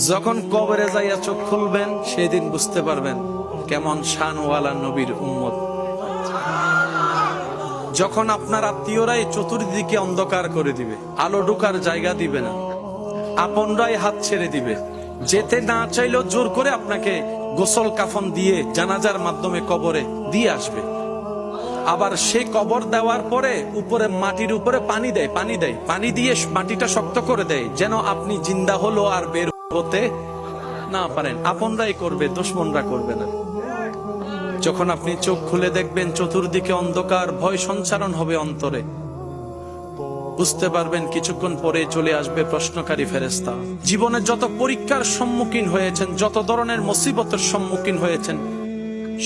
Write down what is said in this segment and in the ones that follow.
যখন কবরে যাইয়া চোখ খুলবেন সেই দিন বুঝতে পারবেন কেমন শানওয়ালা নবীর উম্মত। যখন আপনার আত্মীয়রাই চতুর্দিকে অন্ধকার করে দিবে, আলো ঢোকার জায়গা দিবে না, আপনরাই হাত ছেড়ে দিবে, যেতে না চাইলেও জোর করে আপনাকে গোসল কাফন দিয়ে জানাজার মাধ্যমে কবরে দিয়ে আসবে। আবার সে কবর দেওয়ার পরে উপরে মাটির উপরে পানি দেয়, পানি দিয়ে মাটিটা শক্ত করে দেয়, যেন আপনি জিন্দা হলো আর বের হতে না পারেন। আপনরাই করবে, দুশমনরা করবে না। যখন আপনি চোখ খুলে দেখবেন চতুর্দিকে অন্ধকার, ভয় সঞ্চারণ হবে অন্তরে, বুঝতে পারবেন কিছুক্ষণ পরে চলে আসবে প্রশ্নকারী ফেরেশতা। জীবনে যত পরীক্ষার সম্মুখীন হয়েছেন, যত ধরনের মুসিবতের সম্মুখীন হয়েছেন,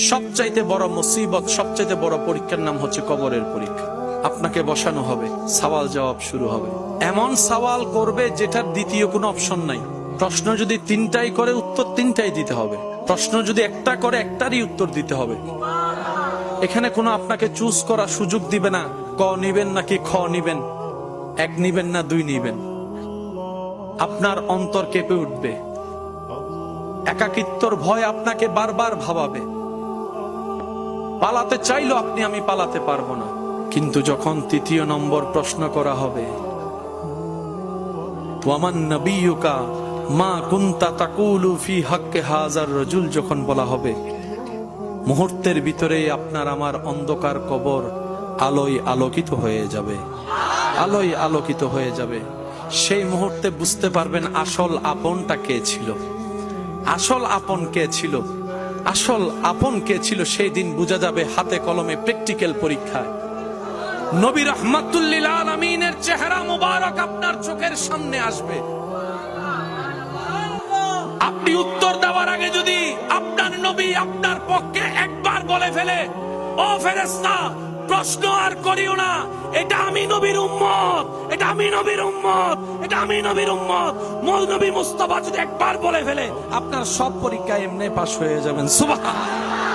সবচাইতে বড় মুসিবত, সবচাইতে বড় পরীক্ষার নাম হচ্ছে কবরের পরীক্ষা। আপনাকে বসানো হবে, সওয়াল জবাব শুরু হবে। এমন সওয়াল করবে যেটার দ্বিতীয় কোনো অপশন নাই। প্রশ্ন যদি তিনটাই করে, উত্তর তিনটাই দিতে হবে। প্রশ্ন যদি একটা করে, একটারই উত্তর দিতে হবে। এখানে কোনো আপনাকে চুজ করার সুযোগ দিবে না, ক নিবেন নাকি খ নিবেন, এক নিবেন না দুই নিবেন। আপনার অন্তর কেঁপে উঠবে, একাকিত্বর ভয় আপনাকে বারবার ভাবাবে। পালাতে চাইলো আপনি, আমি পালাতে পারবো না। কিন্তু যখন তৃতীয় নম্বর প্রশ্ন করা হবে, ওয়ামান নবিয়ুকা মা কুনতা তাকুলু ফি হাক্কে হাযার রাজুল, যখন বলা হবে, মুহূর্তের ভিতরে আপনার আমার অন্ধকার কবর আলোয় আলোকিত হয়ে যাবে, আলোয় আলোকিত হয়ে যাবে। সেই মুহূর্তে বুঝতে পারবেন আসল আপনটা কে ছিল, আসল আপন কে ছিল, আসল আপন কে ছিল। সেই দিন বোঝা যাবে হাতে কলমে, প্র্যাকটিক্যাল পরীক্ষায়। নবী রাহমাতুল লিল আলামিনের চেহারা মুবারক আপনার চোখের সামনে আসবে। আপনি উত্তর দেওয়ার আগে যদি আপনার নবী আপনার পক্ষে একবার বলে ফেলে, ও ফেরেশতা প্রশ্ন আর করিও না, এটা আমি নবীর উম্মত, এটা আমি নবীর উম্মত, এটা আমি নবীর উম্মত, মোর নবী মুস্তাফা যদি একবার বলে ফেলে, আপনার সব পরীক্ষায় এমনি পাস হয়ে যাবেন। সুবহানাল্লাহ।